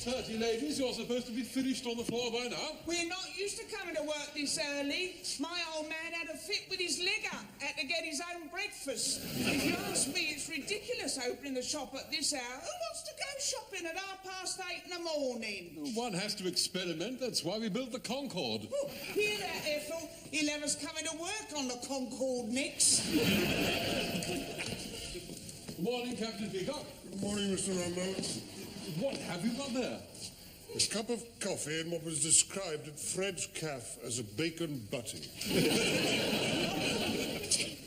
8:30, ladies. You're supposed to be finished on the floor by now. We're not used to coming to work this early. My old man had a fit with his leg up. Had to get his own breakfast. If you ask me, it's ridiculous opening the shop at this hour. Who wants to go shopping at 8:30 in the morning? One has to experiment. That's why we built the Concorde. Oh, hear that, Ethel? He'll have us coming to work on the Concorde next. Good morning, Captain Peacock. Good morning, Mr. Rumbo. What have you got there? A cup of coffee and what was described at Fred's Caff as a bacon butty.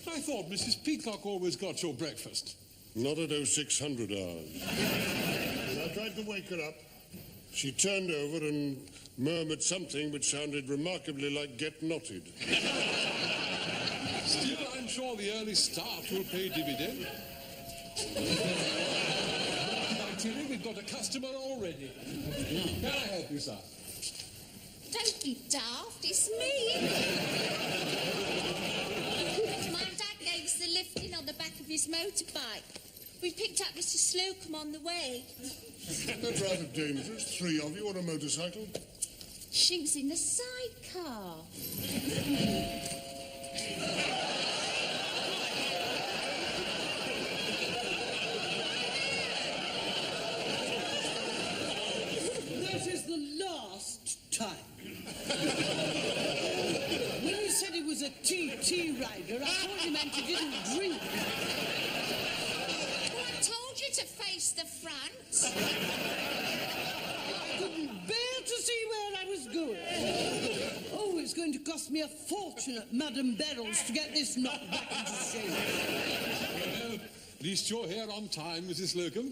I thought Mrs. Peacock always got your breakfast. Not at 0600 hours. When I tried to wake her up, she turned over and murmured something which sounded remarkably like get knotted. Still, I'm sure the early start will pay dividend. Tilly, we've got a customer already. Can I help you, sir? Don't be daft, it's me. My dad gave us the lift in on the back of his motorbike. We picked up Mr. Slocum on the way. That's rather dangerous. 3 of you on a motorcycle. She was in the sidecar. That is the last time. When you said he was a TT rider, I thought you meant he didn't drink. Well, I told you to face the front. I couldn't bear to see where I was going. Oh, it's going to cost me a fortune at Madame Beryl's to get this knocked back into shape. Well, at least you're here on time, Mrs. Slocum.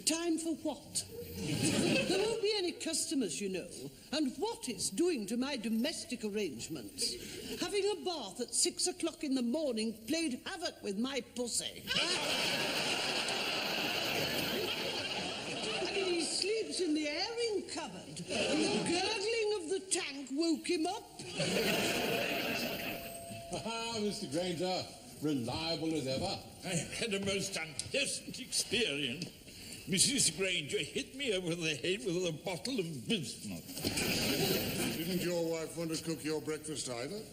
Time for what? There won't be any customers, you know. And what it's doing to my domestic arrangements. Having a bath at 6 o'clock in the morning played havoc with my pussy. I mean, he sleeps in the airing cupboard. And the gurgling of the tank woke him up. Ah, Mr. Granger, reliable as ever. I had a most unpleasant experience. Mrs. Granger hit me over the head with a bottle of bismuth. Didn't your wife want to cook your breakfast either?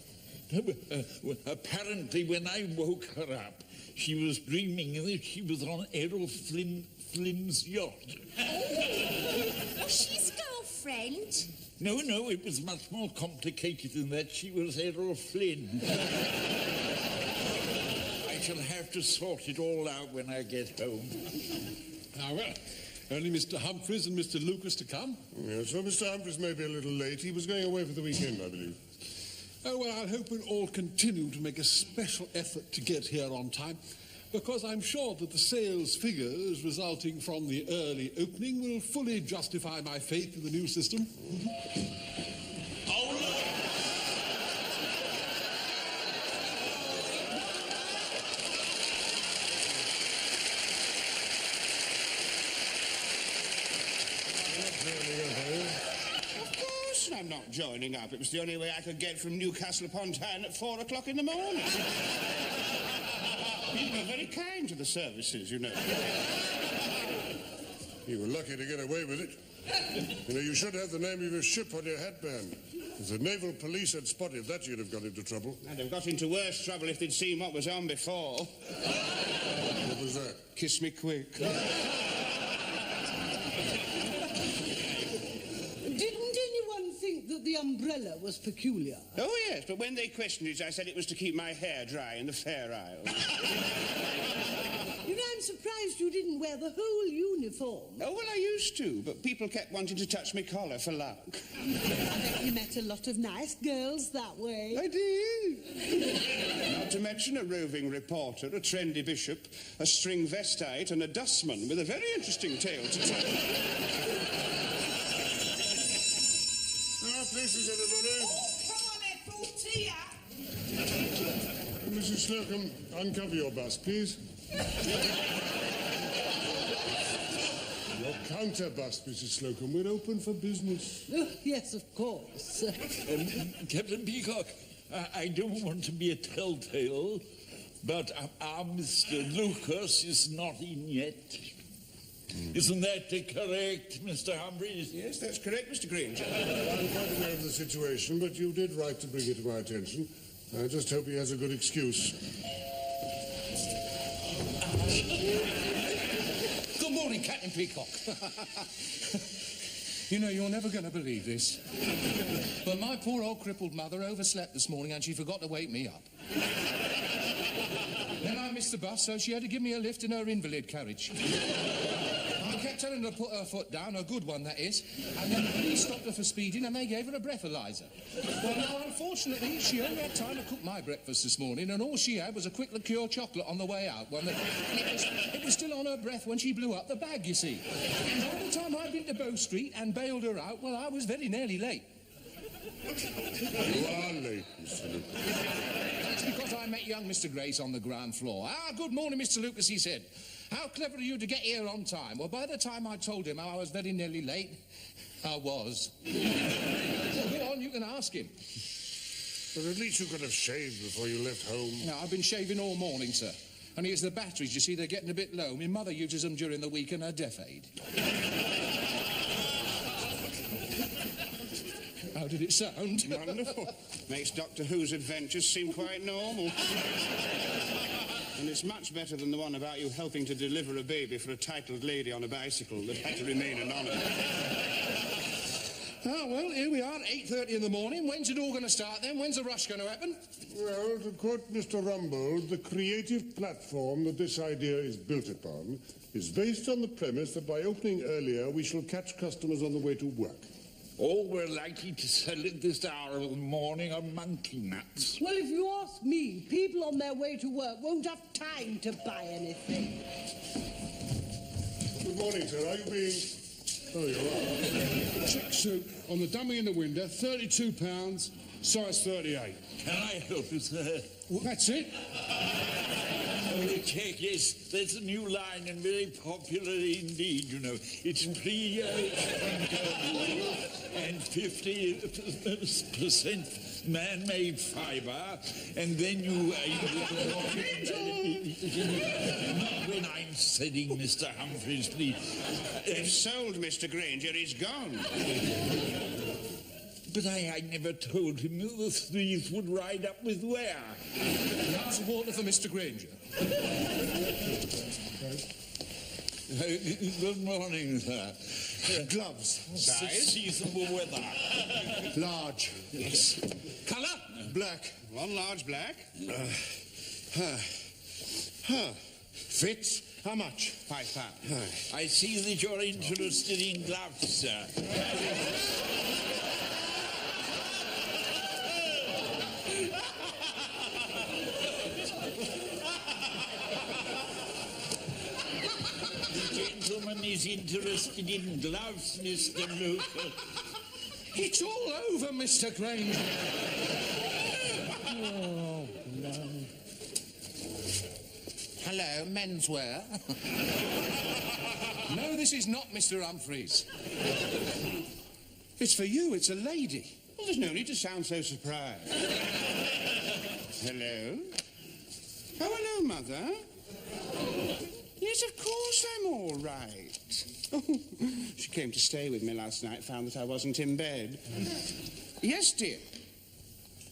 Well, apparently, when I woke her up, she was dreaming that she was on Errol Flynn's yacht. Was she his girlfriend? No, it was much more complicated than that. She was Errol Flynn. I shall have to sort it all out when I get home. Ah, well, only Mr. Humphreys and Mr. Lucas to come. Yes, well, Mr. Humphreys may be a little late. He was going away for the weekend, I believe. Oh, well, I hope we'll all continue to make a special effort to get here on time, because I'm sure that the sales figures resulting from the early opening will fully justify my faith in the new system. I'm not joining up. It was the only way I could get from Newcastle upon Tyne at 4 o'clock in the morning. People are very kind to the services, you know. You were lucky to get away with it. You know, you should have the name of your ship on your headband. If the naval police had spotted that, you'd have got into trouble. And they've got into worse trouble if they'd seen what was on before. What was that? Kiss me quick. That the umbrella was peculiar. Oh, yes, but when they questioned it, I said it was to keep my hair dry in the Fair Isle. You know, I'm surprised you didn't wear the whole uniform. Oh, well, I used to, but people kept wanting to touch my collar for luck. I bet you met a lot of nice girls that way. I did. Not to mention a roving reporter, a trendy bishop, a string vestite, and a dustman with a very interesting tale to tell. Places, everybody. Oh, come on, Ethel, tea up. Mrs. Slocum, uncover your bust, please. Your counter bust, Mrs. Slocum. We're open for business. Oh, yes, of course. Captain Peacock, I don't want to be a telltale, but our Mr. Lucas is not in yet. Isn't that correct, Mr. Humphreys? Yes, that's correct, Mr. Granger. I'm quite aware of the situation, but you did right to bring it to my attention. I just hope he has a good excuse. Good morning, Captain Peacock. You know, you're never going to believe this, but my poor old crippled mother overslept this morning and she forgot to wake me up. Then I missed the bus, so she had to give me a lift in her invalid carriage. I kept telling her to put her foot down, a good one, that is, and then the police stopped her for speeding and they gave her a breathalyzer. Well, now, unfortunately, she only had time to cook my breakfast this morning, and all she had was a quick liqueur chocolate on the way out. It was still on her breath when she blew up the bag, you see. And by the time I'd been to Bow Street and bailed her out, well, I was very nearly late. You are late, Mr. Lucas. That's because I met young Mr. Grace on the ground floor. Ah, good morning, Mr. Lucas, he said. How clever of you to get here on time. Well, by the time I told him I was very nearly late, I was. Well, go on, you can ask him. But at least you could have shaved before you left home. No, I've been shaving all morning, sir. Only it's the batteries, you see, they're getting a bit low. My mother uses them during the week in her deaf aid. How did it sound? Wonderful. Makes Doctor Who's adventures seem quite normal. And it's much better than the one about you helping to deliver a baby for a titled lady on a bicycle that had to remain anonymous. Ah, well, here we are, 8:30 in the morning. When's it all going to start, then? When's the rush going to happen? Well, to quote Mr. Rumbold, the creative platform that this idea is built upon is based on the premise that by opening earlier, we shall catch customers on the way to work. All we're likely to sell at this hour of the morning are monkey nuts. Well, if you ask me, people on their way to work won't have time to buy anything. Good morning, sir. Are you being... Oh, you are. Check suit on the dummy in the window, £32, size 38. Can I help you, sir? Well, that's it. Check, yes, that's a new line and very popular indeed, you know. It's and 50% man-made fibre, and then you... Not when I'm selling, Mr. Humphreys, please. If sold, Mr. Granger, he's gone. But I never told him the threes would ride up with where. Glass of water for Mr. Granger. Good morning, sir. Gloves. Size? Seasonable weather. Large. Yes. Colour? Black. One large black. Fits? How much? £5. I see that you're interested in gloves, sir. Is interested in gloves, Mr. Lucas. It's all over, Mr. Granger. Oh, no. Hello, menswear. No, this is not Mr. Humphreys. It's for you, it's a lady. Well, there's no need to sound so surprised. Hello? Oh, hello, Mother. Yes, of course I'm all right. Oh, she came to stay with me last night, found that I wasn't in bed. Yes, dear.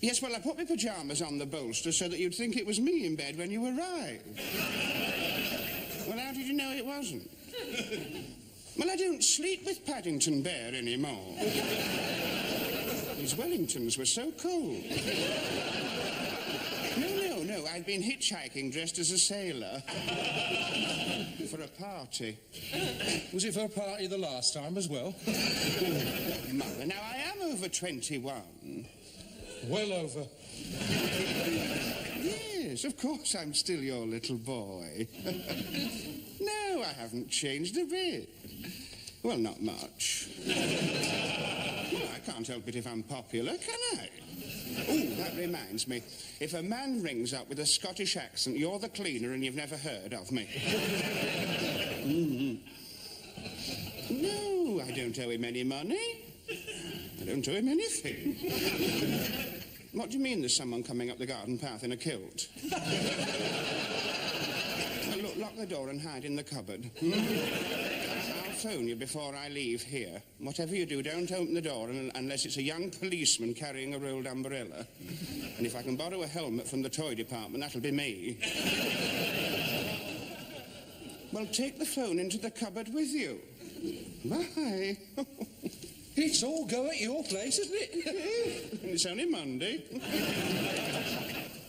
Yes, well, I put my pyjamas on the bolster so that you'd think it was me in bed when you arrived. Well, how did you know it wasn't? Well, I don't sleep with Paddington Bear anymore. His Wellingtons were so cold. No, I'd been hitchhiking dressed as a sailor. For a party. Was it for a party the last time as well? Mother, now I am over 21. Well over. Yes, of course I'm still your little boy. No, I haven't changed a bit. Well, not much. Well, I can't help it if I'm popular, can I? Oh, that reminds me. If a man rings up with a Scottish accent, you're the cleaner and you've never heard of me. No, I don't owe him any money. I don't owe him anything. What do you mean there's someone coming up the garden path in a kilt? lock the door and hide in the cupboard. I'll phone you before I leave here. Whatever you do, don't open the door unless it's a young policeman carrying a rolled umbrella. And if I can borrow a helmet from the toy department, that'll be me. Well, take the phone into the cupboard with you. Bye. It's all go at your place, isn't it? And it's only Monday.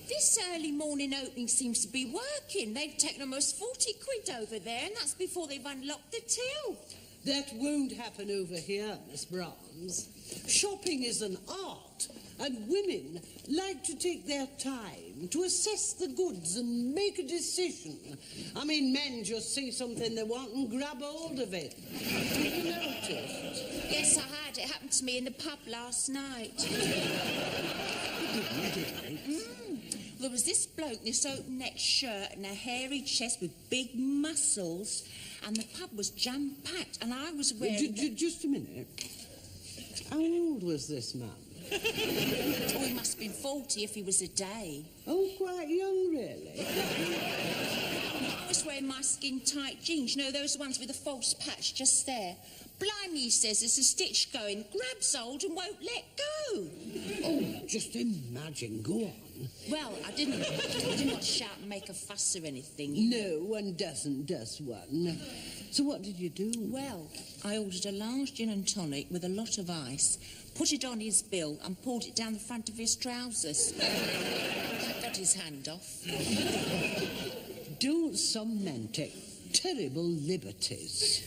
This early morning opening seems to be working. They've taken almost 40 quid over there, and that's before they've unlocked the till. That won't happen over here, Miss Brahms. Shopping is an art, and women like to take their time to assess the goods and make a decision. I mean, men just see something they want and grab hold of it. Have you noticed? Yes, I had. It happened to me in the pub last night. There was this bloke in this open-neck shirt and a hairy chest with big muscles, and the pub was jam-packed, and I was wearing... Just a minute. How old was this man? Oh, he must have been 40 if he was a day. Oh, quite young, really. I was wearing my skin-tight jeans, you know, those ones with a false patch just there. Blimey, he says, there's a stitch going, grabs hold and won't let go. Oh, just imagine. Go on. Well, I didn't want to shout and make a fuss or anything. No, one doesn't, does one? So what did you do? Well, I ordered a large gin and tonic with a lot of ice, put it on his bill and poured it down the front of his trousers. That got his hand off. Don't some men take terrible liberties?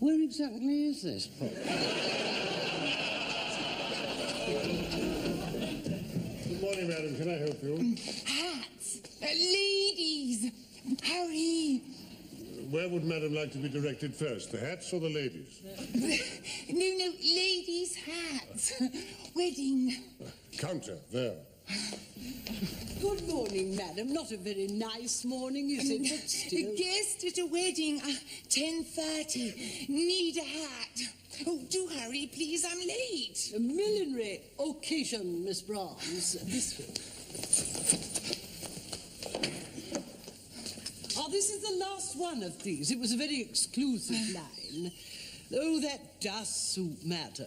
Where exactly is this pub? Good morning, madam. Can I help you? Hats! Ladies! Hurry! Where would madam like to be directed first, the hats or the ladies? No, ladies' hats. Wedding. Counter, there. Good morning, madam. Not a very nice morning, is it? But still. Guest at a wedding, 10:30. Need a hat. Oh, do hurry, please, I'm late. A millinery occasion, Miss Brahms. This way. Oh, this is the last one of these. It was a very exclusive line. Oh, that does suit, madam.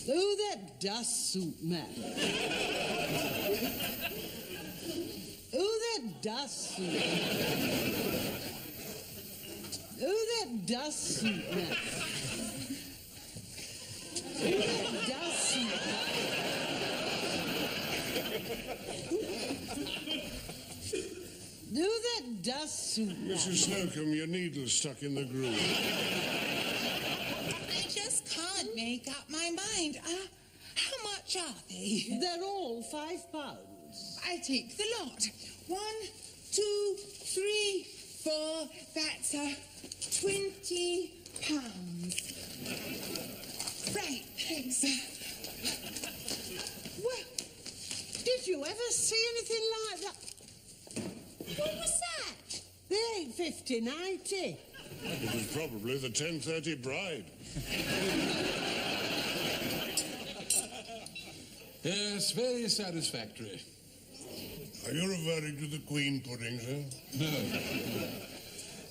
Oh, that does suit, madam. Oh, that does suit. Oh, that does suit, madam. Oh, that does suit, madam. Oh, that does suit, madam. Mrs. Slocum, your needle's stuck in the groove. I just can't make up my mind. How much are they? They're all £5. I take the lot. 1, 2, 3, 4. That's £20. Right, thanks. Well, did you ever see anything like that? What was that? They ain't 50/90. It was probably the 10:30 bride. Yes, very satisfactory. Are you referring to the Queen pudding, sir? No.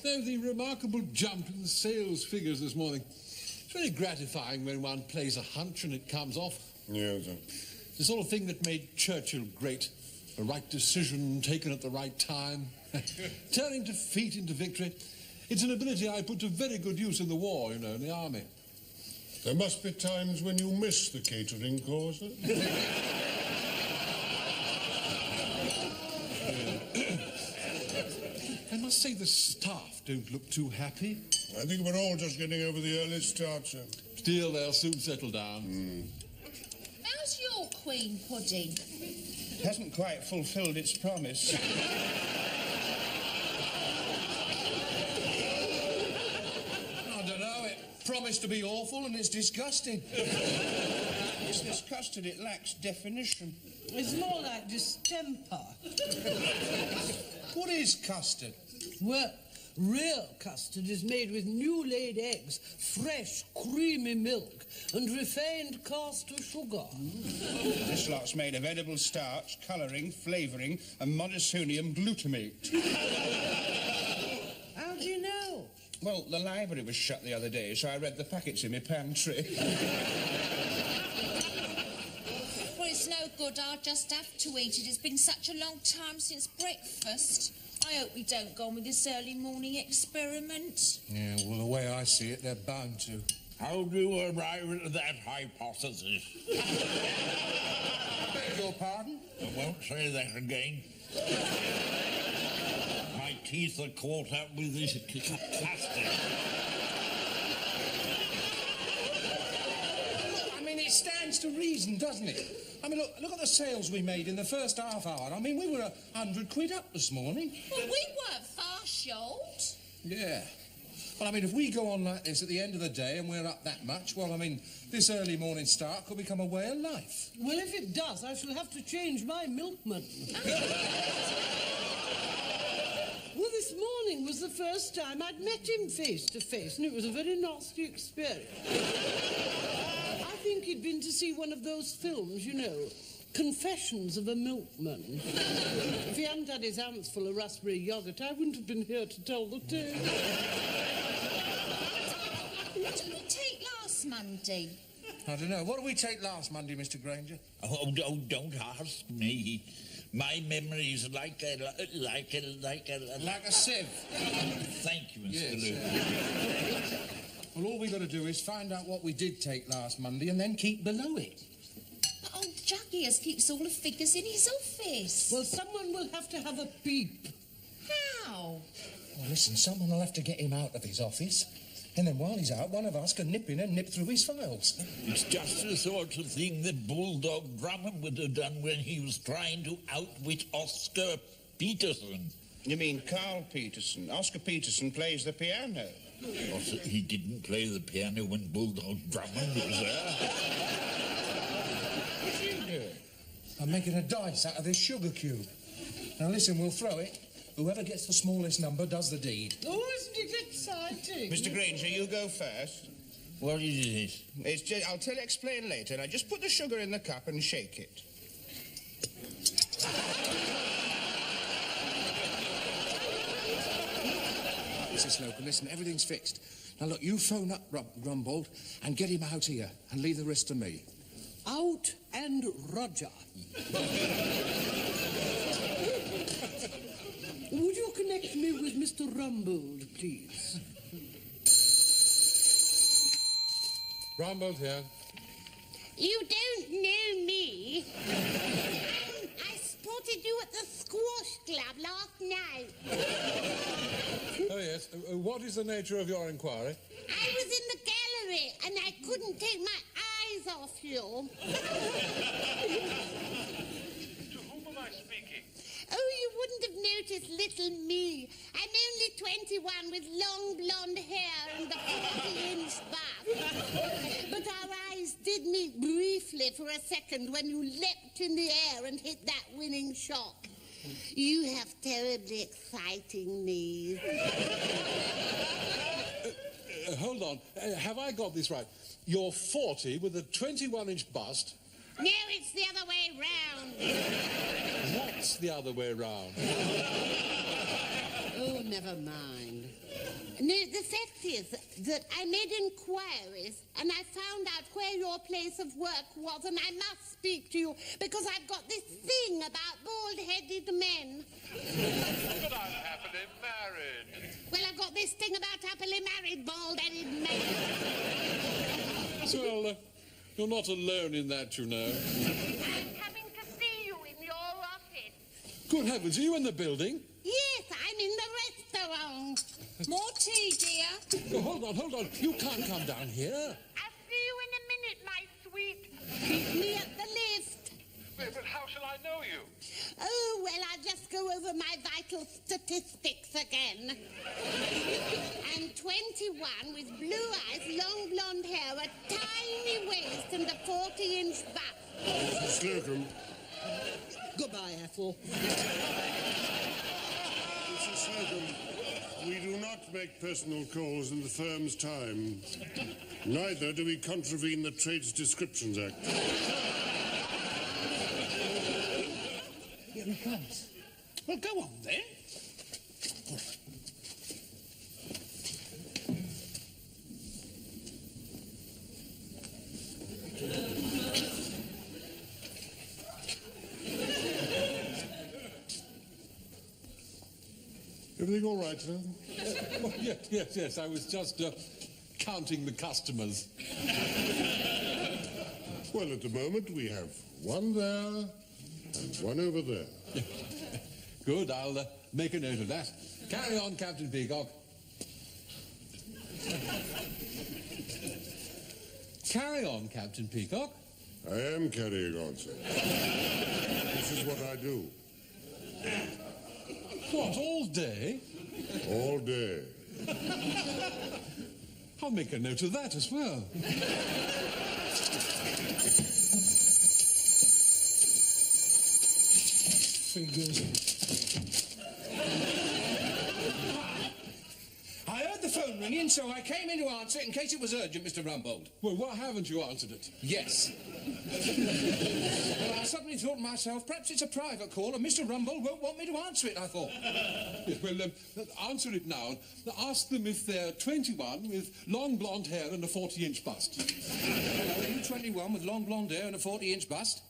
No, the remarkable jump in the sales figures this morning. It's very gratifying when one plays a hunch and it comes off. Yes, sir. The sort of thing that made Churchill great. The right decision taken at the right time. Turning defeat into victory. It's an ability I put to very good use in the war, you know, in the army. There must be times when you miss the catering course, sir. I must say the staff don't look too happy. I think we're all just getting over the early start, sir. Still, they'll soon settle down. How's your queen pudding? Hasn't quite fulfilled its promise. I don't know. It promised to be awful and it's disgusting. It's this custard, it lacks definition. It's more like distemper. What is custard? Well, Real custard is made with new-laid eggs, fresh, creamy milk, and refined caster sugar. This lot's made of edible starch, colouring, flavouring, and monosodium glutamate. How do you know? Well, the library was shut the other day, so I read the packets in my pantry. Well, it's no good. I'll just have to eat it. It's been such a long time since breakfast. I hope we don't go on with this early morning experiment. Yeah, well, the way I see it, they're bound to. How do you arrive at that hypothesis? Beg your pardon? I won't say that again. My teeth are caught up with this plastic. I mean, it stands to reason, doesn't it? I mean, look at the sales we made in the first half hour. I mean, we were 100 quid up this morning. Well, we weren't far short. Yeah. Well, I mean, if we go on like this at the end of the day and we're up that much, well, I mean, this early morning start could become a way of life. Well, if it does, I shall have to change my milkman. Well, this morning was the first time I'd met him face to face, and it was a very nasty experience. I think he'd been to see one of those films, you know, Confessions of a Milkman. If he hadn't had his hands full of raspberry yoghurt, I wouldn't have been here to tell the tale. What did we take last Monday? I don't know. What did we take last Monday, Mr. Granger? Oh, don't ask me. My memory is like a sieve. Thank you, Mr. Yes. Luke. Well, all we got to do is find out what we did take last Monday and then keep below it. But old Juggius keeps all the figures in his office. Well, someone will have to have a peep. How? Well, listen, someone will have to get him out of his office. And then while he's out, one of us can nip in and nip through his files. It's just the sort of thing that Bulldog Drummond would have done when he was trying to outwit Oscar Peterson. You mean Carl Peterson? Oscar Peterson plays the piano. Also, he didn't play the piano when Bulldog Drummond was there. What's he doing? I'm making a dice out of this sugar cube. Now, listen, we'll throw it. Whoever gets the smallest number does the deed. Oh, isn't it exciting? Mr. Granger, you go first. What is this? It's just, I'll explain later. Now, just put the sugar in the cup and shake it. Mrs. Slocum, listen, everything's fixed. Now, look, you phone up Rumbold and get him out here and leave the rest to me. Out and Roger. Would you connect me with Mr. Rumbold, please? Rumbold here. You don't know me. I spotted you at the squash club last night. Oh, yes. What is the nature of your inquiry? I was in the gallery and I couldn't take my eyes off you. To whom am I speaking? Oh, you wouldn't have noticed little me. I'm only 21 with long blonde hair and a 40-inch butt. But our eyes did meet briefly for a second when you leapt in the air and hit that winning shot. You have terribly exciting knees. Hold on. Have I got this right? You're 40 with a 21-inch bust. No, it's the other way round. What's the other way round? Oh, never mind. No, the fact is that I made inquiries and I found out where your place of work was, and I must speak to you because I've got this thing about bald-headed men. But I'm happily married. Well, I've got this thing about happily married bald-headed men. Well, you're not alone in that, you know. I'm coming to see you in your office. Good heavens, are you in the building? Yes, I'm in the restaurant. More tea, dear. Oh, hold on. You can't come down here. I'll see you in a minute, my sweet. Meet me at the lift. But how shall I know you? Oh, well, I'll just go over my vital statistics again. I'm 21 with blue eyes, long blonde hair, a tiny waist, and a 40-inch butt. Mr. Slocum. Goodbye, Ethel. Mrs. Slocum. We do not make personal calls in the firm's time. Neither do we contravene the Trades Descriptions Act. Here he comes. Well, go on then. Everything all right, sir? Oh, yes. I was just counting the customers. Well, at the moment we have one there and one over there. Good, I'll make a note of that. Carry on, Captain Peacock. Carry on, Captain Peacock. I am carrying on, sir. This is what I do. What, all day? All day. I'll make a note of that as well. Figures. I heard the phone ringing, so I came in to answer it in case it was urgent, Mr. Rumbold. Well, why haven't you answered it? Yes. Well, I suddenly thought to myself, perhaps it's a private call and Mr. Rumbold won't want me to answer it, I thought. Yes, well, answer it now. Ask them if they're 21 with long blonde hair and a 40-inch bust. Are you 21 with long blonde hair and a 40-inch bust?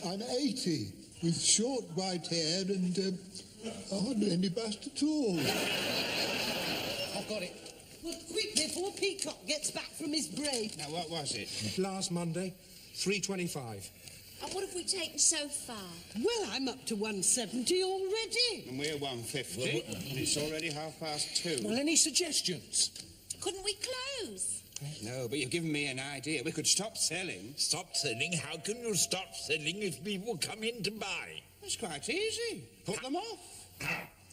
I'm 80 with short white hair and hardly any bust at all. I've got it. Well, quick before Peacock gets back from his break. Now, what was it? Last Monday, 3:25. And what have we taken so far? Well, I'm up to 170 already. And we're 150. And it's already 2:30. Well, any suggestions? Couldn't we close? No, but you've given me an idea. We could stop selling. Stop selling? How can you stop selling if people come in to buy? It's quite easy. Put them off.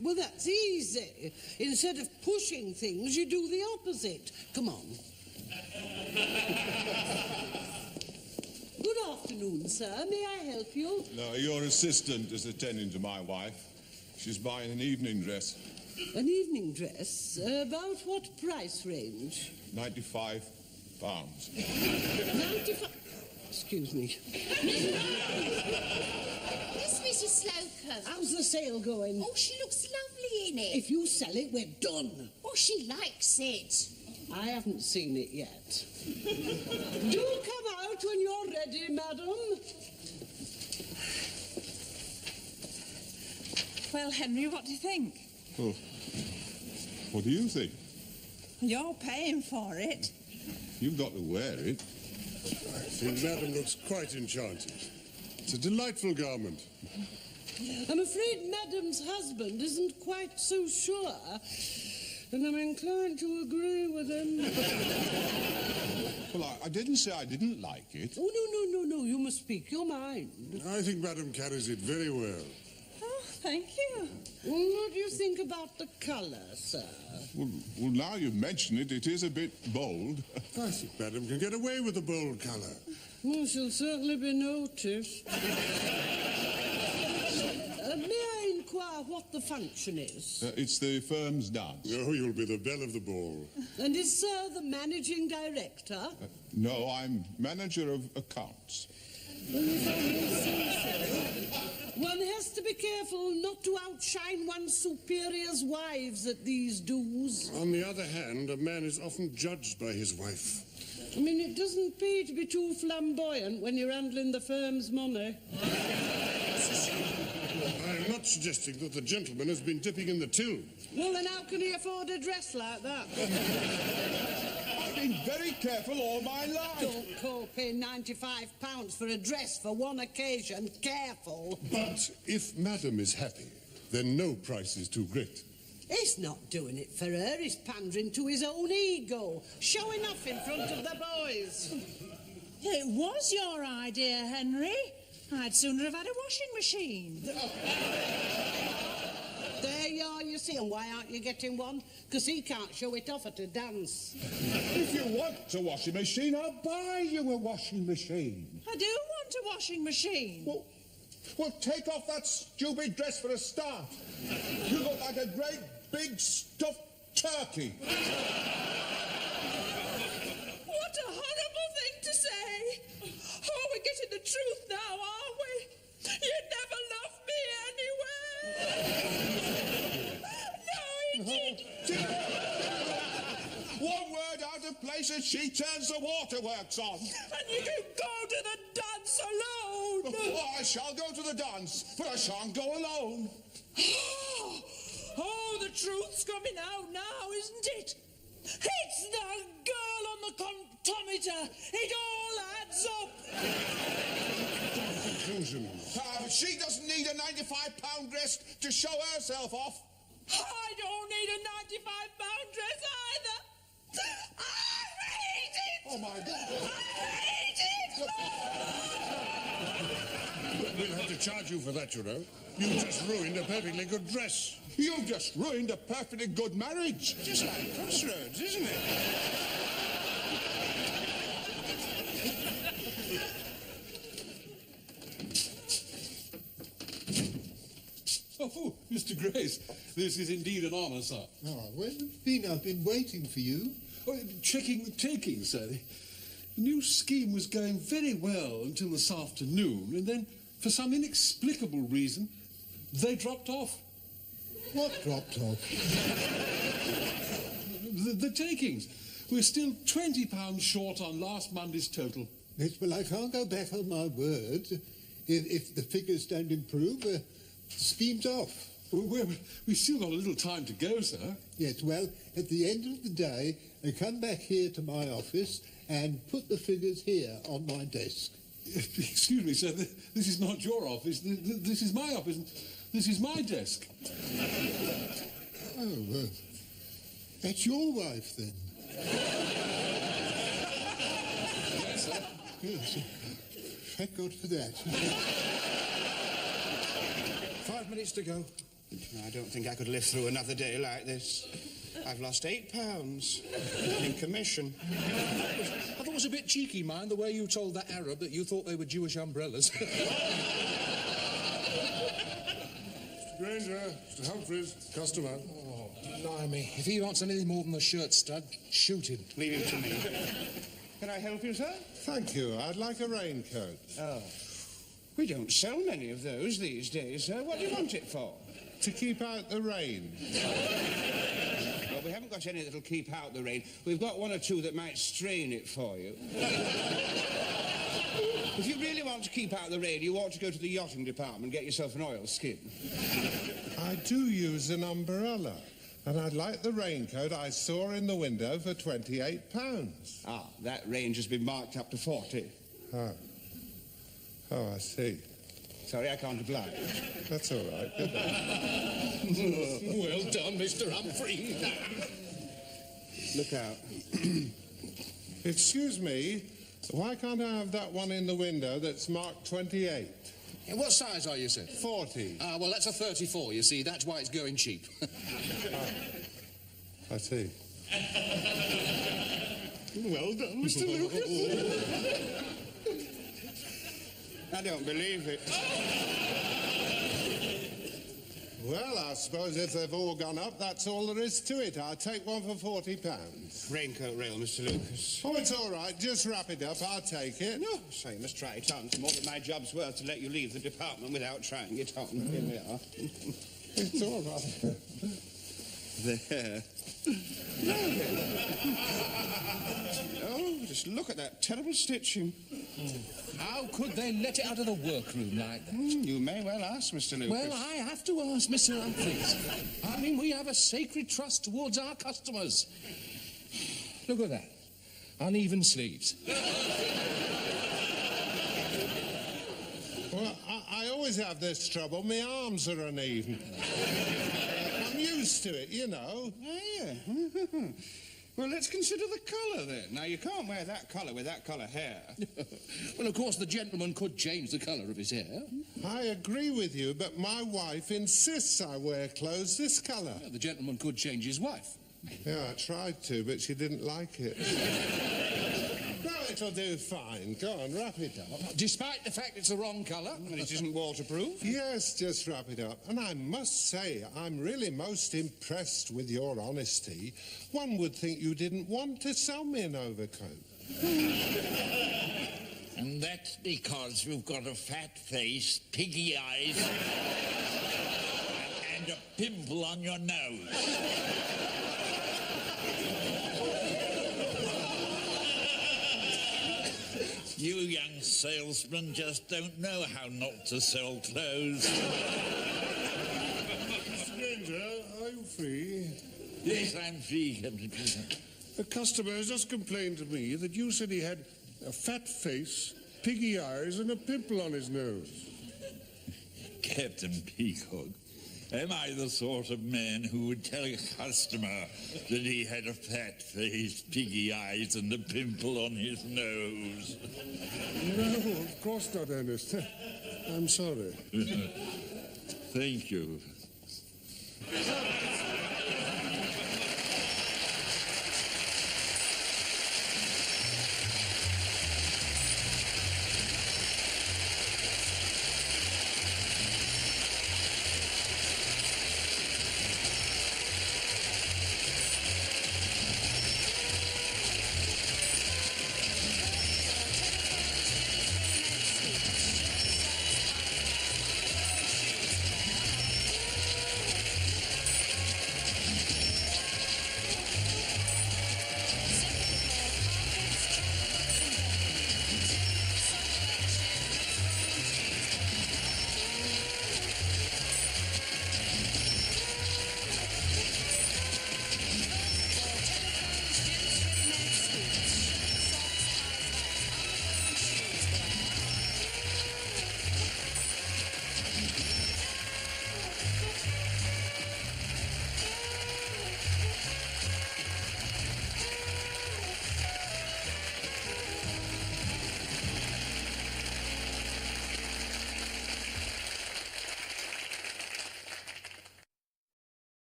Well, that's easy. Instead of pushing things, you do the opposite. Come on. Good afternoon, sir. May I help you? No, your assistant is attending to my wife. She's buying an evening dress. An evening dress? About what price range? £95. 95... Excuse me. Yes, Mrs. Slocum. How's the sale going? Oh, she looks lovely in it. If you sell it, we're done. Oh, she likes it. I haven't seen it yet. Do come out when you're ready, madam. Well, Henry, what do you think? Oh, what do you think? You're paying for it. You've got to wear it. I think Madam looks quite enchanted. It's a delightful garment. I'm afraid Madam's husband isn't quite so sure, and I'm inclined to agree with him. Well, I didn't say I didn't like it. Oh, no, you must speak your mind. I think Madam carries it very well. Oh, thank you. Well, what do you think about the colour, sir? Well, now you've mentioned it, it is a bit bold. I think Madam can get away with a bold colour. Well, she'll certainly be noticed. May I inquire what the function is? It's the firm's dance. Oh, you'll be the belle of the ball. And is Sir the managing director? No, I'm manager of accounts. Well, if I may say so. One has to be careful not to outshine one's superior's wives at these dues. On the other hand, a man is often judged by his wife. I mean, it doesn't pay to be too flamboyant when you're handling the firm's money. I'm not suggesting that the gentleman has been dipping in the till. Well, then how can he afford a dress like that? I've been very careful all my life. Don't call paying £95 for a dress for one occasion careful. But if Madam is happy, then no price is too great. He's not doing it for her. He's pandering to his own ego, showing off in front of the boys. It was your idea, Henry. I'd sooner have had a washing machine. There you are, you see, and why aren't you getting one? Because he can't show it off at a dance. If you want a washing machine, I'll buy you a washing machine. I do want a washing machine. Well, Well, take off that stupid dress for a start. You look like a great big stuffed turkey. What a horrible thing to say. Oh, we're getting the truth now, aren't we? You never loved me anyway. No, he didn't. One word out of place and she turns the waterworks on. And you can go to the dance alone. Oh, I shall go to the dance, but I shan't go alone. Oh, the truth's coming out now, isn't it? It's the girl on the comptometer. It all adds up. Conclusion. But she doesn't need a £95 dress to show herself off. I don't need a £95 dress either. I hate it. Oh, my God. I hate it. We'll have to charge you for that, you know. You just ruined a perfectly good dress. You've just ruined a perfectly good marriage. Just like Crossroads, isn't it? Oh, Mr. Grace, this is indeed an honour, sir. Oh, where have you been? I've been waiting for you. Oh, checking the takings, sir. The new scheme was going very well until this afternoon, and then, for some inexplicable reason, they dropped off. What dropped off? The takings. We're still £20 short on last Monday's total. Yes, well, I can't go back on my word. If the figures don't improve, the scheme's off. We've still got a little time to go, sir. Yes, well, at the end of the day, I come back here to my office and put the figures here on my desk. Excuse me, sir, this is not your office. This is my office. This is my desk. Oh, that's your wife, then? Yes, sir. Yes. Thank God for that. 5 minutes to go. I don't think I could live through another day like this. I've lost £8 in commission. I thought it was a bit cheeky, mind, the way you told that Arab that you thought they were Jewish umbrellas. Granger, Mr. Humphreys, customer. Oh, blimey. If he wants anything more than the shirt stud, shoot him. Leave him to me. Can I help you, sir? Thank you. I'd like a raincoat. Oh. We don't sell many of those these days, sir. What do you want it for? To keep out the rain. Well, we haven't got any that'll keep out the rain. We've got one or two that might strain it for you. If you really want to keep out the rain, you ought to go to the yachting department and get yourself an oilskin. I do use an umbrella, and I'd like the raincoat I saw in the window for £28. Ah, that range has been marked up to 40. Oh, I see. Sorry, I can't oblige. That's all right. Well done, Mr. Humphrey. Look out. Excuse me, why can't I have that one in the window that's marked 28? What size are you, sir? 40. Ah, well, that's a 34, you see. That's why it's going cheap. I see. Well done, Mr. Lucas. I don't believe it. Well, I suppose if they've all gone up, that's all there is to it. I'll take one for £40. Raincoat rail, Mr. Lucas. Oh, it's all right. Just wrap it up. I'll take it. No, so you must try it on. It's more than my job's worth to let you leave the department without trying it on. Here we are. It's all right. There. Oh, just look at that terrible stitching. How could they let it out of the workroom like that? You may well ask, Mr. Lucas. Well, I have to ask, Mr. Humphreys. I mean, we have a sacred trust towards our customers. Look at that. Uneven sleeves. Well, I always have this trouble. My arms are uneven. I'm used to it, you know. Oh, yeah. Well, let's consider the colour, then. Now, you can't wear that colour with that colour hair. Well, of course, the gentleman could change the colour of his hair. I agree with you, but my wife insists I wear clothes this colour. Well, the gentleman could change his wife. Yeah, I tried to, but she didn't like it. No, That'll do fine. Go on, wrap it up. Despite the fact it's the wrong colour and it isn't waterproof? Yes, just wrap it up. And I must say, I'm really most impressed with your honesty. One would think you didn't want to sell me an overcoat. And that's because you've got a fat face, piggy eyes, and a pimple on your nose. You young salesmen just don't know how not to sell clothes. Stranger, are you free? Yes, I'm free, Captain Peter. A customer has just complained to me that you said he had a fat face, piggy eyes, and a pimple on his nose. Captain Peacock, am I the sort of man who would tell a customer that he had a fat face, piggy eyes, and a pimple on his nose? No, of course not, Ernest. I'm sorry. Thank you.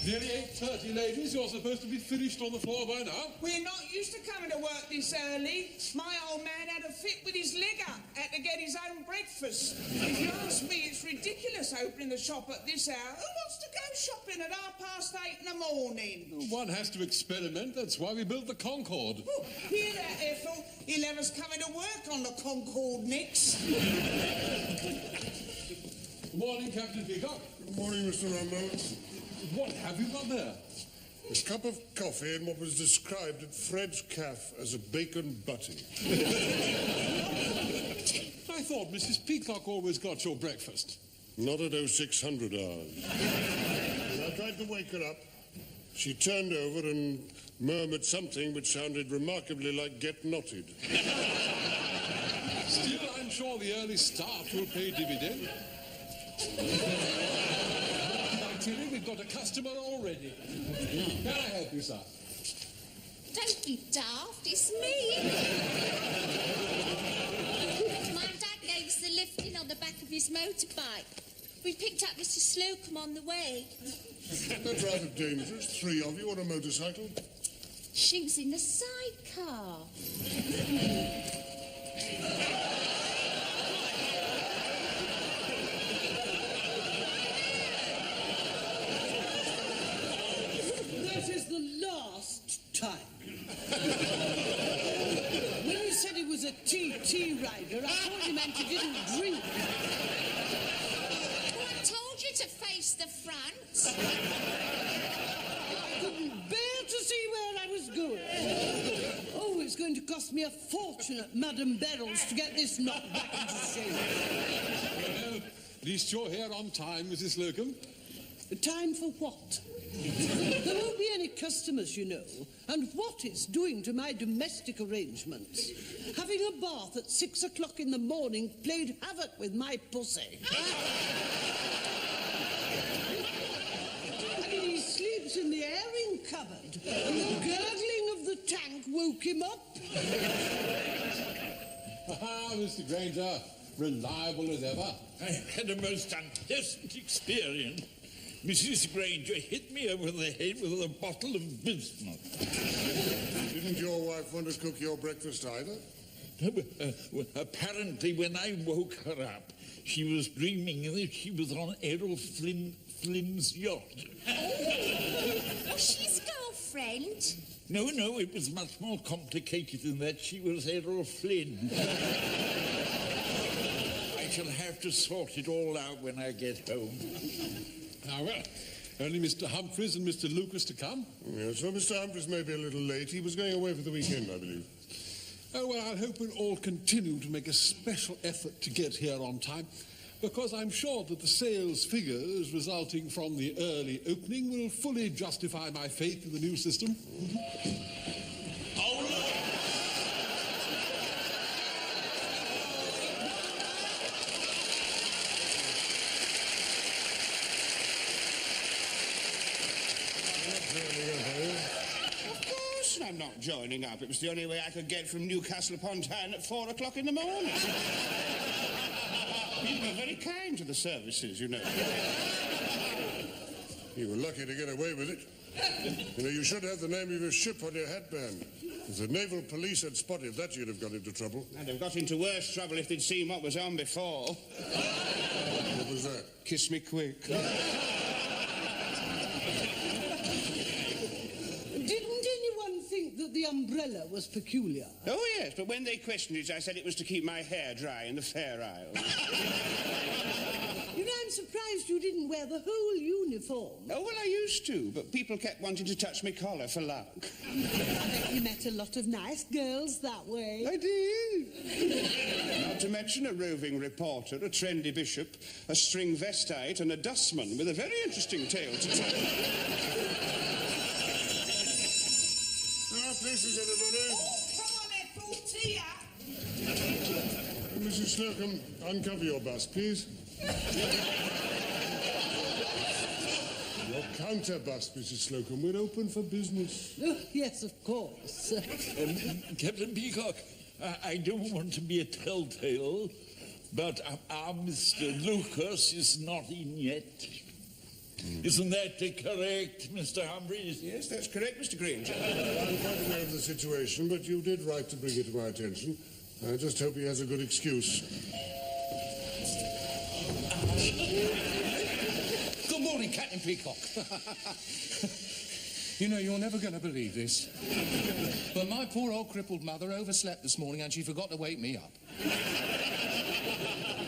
Nearly 8:30, ladies. You're supposed to be finished on the floor by now. We're not used to coming to work this early. My old man had a fit with his leg up, had to get his own breakfast. If you ask me, it's ridiculous opening the shop at this hour. Who wants to go shopping at 8:30 in the morning? One has to experiment. That's why we built the Concorde. Oh, hear that, Ethel? He'll have us coming to work on the Concorde next. Good morning, Captain Peacock. Good morning, Mr. Rumble. What have you got there? A cup of coffee and what was described at Fred's Caff as a bacon butty. I thought Mrs. Peacock always got your breakfast. Not at 0600 hours. When I tried to wake her up, she turned over and murmured something which sounded remarkably like "get knotted." Still, I'm sure the early start will pay dividend. Actually, we've got a customer already. Can I help you, sir? Don't be daft, it's me. My dad gave us the lift in on the back of his motorbike. We picked up Mr. Slocum on the way. That's rather dangerous. 3 of you on a motorcycle. She was in the sidecar. That is the last time. When you said he was a TT rider, I thought you meant he didn't drink. Well, I told you to face the front. I couldn't bear to see where I was going. Oh, it's going to cost me a fortune at Madame Beryl's to get this knocked back into shape. Well, at least you're here on time, Mrs. Slocum. Time for what? There won't be any customers, you know. And what it's doing to my domestic arrangements. Having a bath at 6 o'clock in the morning played havoc with my pussy. him up. Mr. Granger, reliable as ever. I had a most unpleasant experience. Mrs. Granger hit me over the head with a bottle of bismuth. Didn't your wife want to cook your breakfast either? Well, apparently, when I woke her up, she was dreaming that she was on Errol Flynn's yacht. Was she his girlfriend? No, it was much more complicated than that. She was Errol Flynn. I shall have to sort it all out when I get home. Now, well, only Mr. Humphreys and Mr. Lucas to come? Yes, well, Mr. Humphreys may be a little late. He was going away for the weekend, I believe. Oh, well, I hope we'll all continue to make a special effort to get here on time, because I'm sure that the sales figures resulting from the early opening will fully justify my faith in the new system. I'm not joining up. It was the only way I could get from Newcastle upon Tyne at 4 o'clock in the morning. People are very kind to the services, you know. You were lucky to get away with it. You know, you should have the name of your ship on your headband. If the naval police had spotted that, you'd have got into trouble. I'd have got into worse trouble if they'd seen what was on before. What was that? Kiss me quick. The umbrella was peculiar. Oh, yes, but when they questioned it, I said it was to keep my hair dry in the Fair Isle. You know, I'm surprised you didn't wear the whole uniform. Oh, well, I used to, but people kept wanting to touch my collar for luck. I bet you met a lot of nice girls that way. I did. Not to mention a roving reporter, a trendy bishop, a string vestite, and a dustman with a very interesting tale to tell. Places, everybody. Oh, come on, Ethel, tea up. Mrs. Slocum, uncover your bust, please. Your counter bust, Mrs. Slocum. We're open for business. Oh, yes, of course. Captain Peacock, I don't want to be a telltale, but our Mr. Lucas is not in yet. Isn't that correct, Mr. Humphreys? Yes, that's correct, Mr. Granger. I'm quite aware of the situation, but you did right to bring it to my attention. I just hope he has a good excuse. Good morning, Captain Peacock. You know, you're never going to believe this, but my poor old crippled mother overslept this morning and she forgot to wake me up.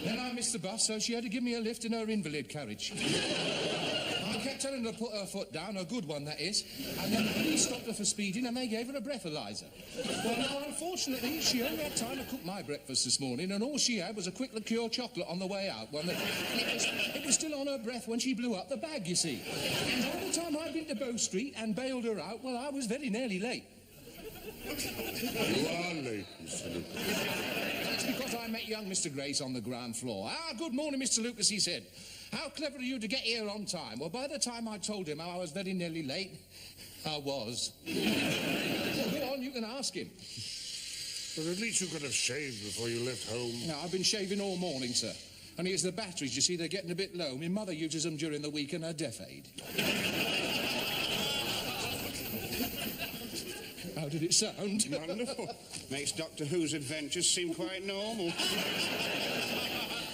Then I missed the bus, so she had to give me a lift in her invalid carriage. I kept telling her to put her foot down, a good one that is, and then the police stopped her for speeding and they gave her a breathalyzer. Well, now, unfortunately, she only had time to cook my breakfast this morning, and all she had was a quick liqueur chocolate on the way out. It was still on her breath when she blew up the bag, you see. And by the time I'd been to Bow Street and bailed her out, well, I was very nearly late. You are late, Mr. Lucas. That's because I met young Mr. Grace on the ground floor. Ah, good morning, Mr. Lucas, he said. How clever of you to get here on time. Well, by the time I told him how I was very nearly late, I was. Well, go on, you can ask him. But at least you could have shaved before you left home. No, I've been shaving all morning, sir. Only it's the batteries, you see, they're getting a bit low. My mother uses them during the week in her deaf aid. How did it sound? Wonderful. Makes Doctor Who's adventures seem quite normal.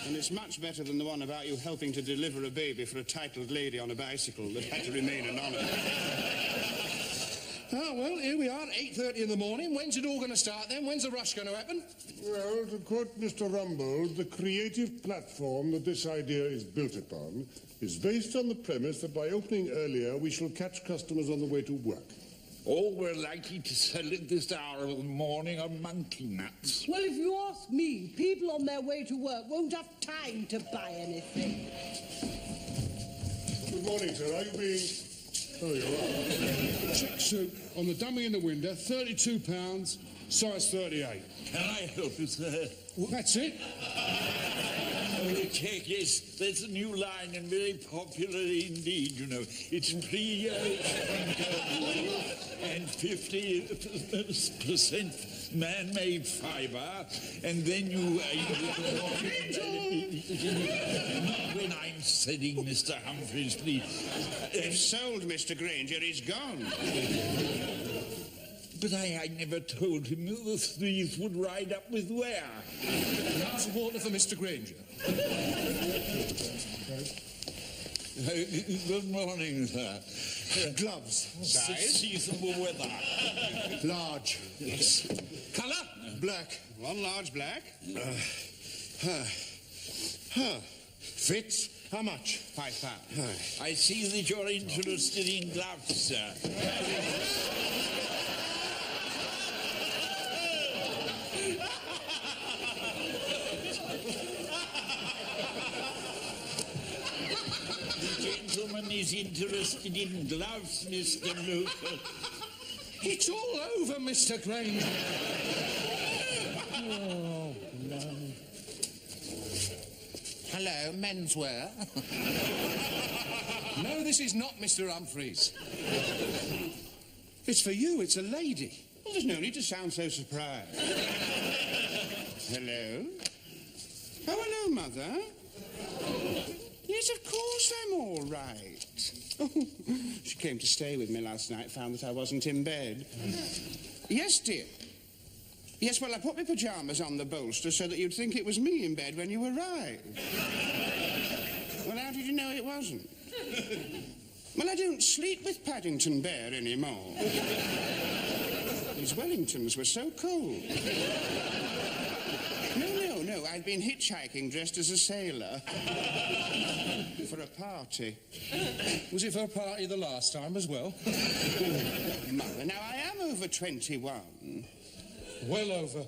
And it's much better than the one about you helping to deliver a baby for a titled lady on a bicycle that had to remain anonymous. Ah, well, here we are, 8:30 in the morning. When's it all going to start then? When's the rush going to happen? Well, to quote Mr. Rumbold, the creative platform that this idea is built upon is based on the premise that by opening earlier we shall catch customers on the way to work. All we're likely to sell at this hour of the morning are monkey nuts. Well, if you ask me, people on their way to work won't have time to buy anything. Good morning, sir. Are you being... Oh, you are. Check suit on the dummy in the window, £32, size 38. Can I help you, sir? Well, that's it. check, yes. There's a new line and very popular indeed, you know. It's and 50% man-made fibre, and then you... Not when I'm sitting, Mr. Humphreys, please. If sold, Mr. Granger, he's gone. But I never told him the threes would ride up with where. Glass of water for Mr. Granger. Good morning, sir. Gloves. Size? Seasonable weather. Large. Yes. Colour? Black. One large black. Fits? How much? £5. I see that you're interested in gloves, sir. The gentleman is interested in gloves, Mr. Lucas. It's all over, Mr. Granger. Oh, no. Hello, menswear. No, this is not Mr. Humphreys. It's for you, it's a lady. Well, there's no need to sound so surprised. Hello? Oh, hello, Mother. Yes, of course I'm all right. Oh, she came to stay with me last night, found that I wasn't in bed. Yes, dear. Yes, well, I put my pyjamas on the bolster so that you'd think it was me in bed when you arrived. Well, how did you know it wasn't? Well, I don't sleep with Paddington Bear anymore. His Wellingtons were so cold. No, I'd been hitchhiking dressed as a sailor. For a party. Was it for a party the last time as well? Mother, now I am over 21. Well over.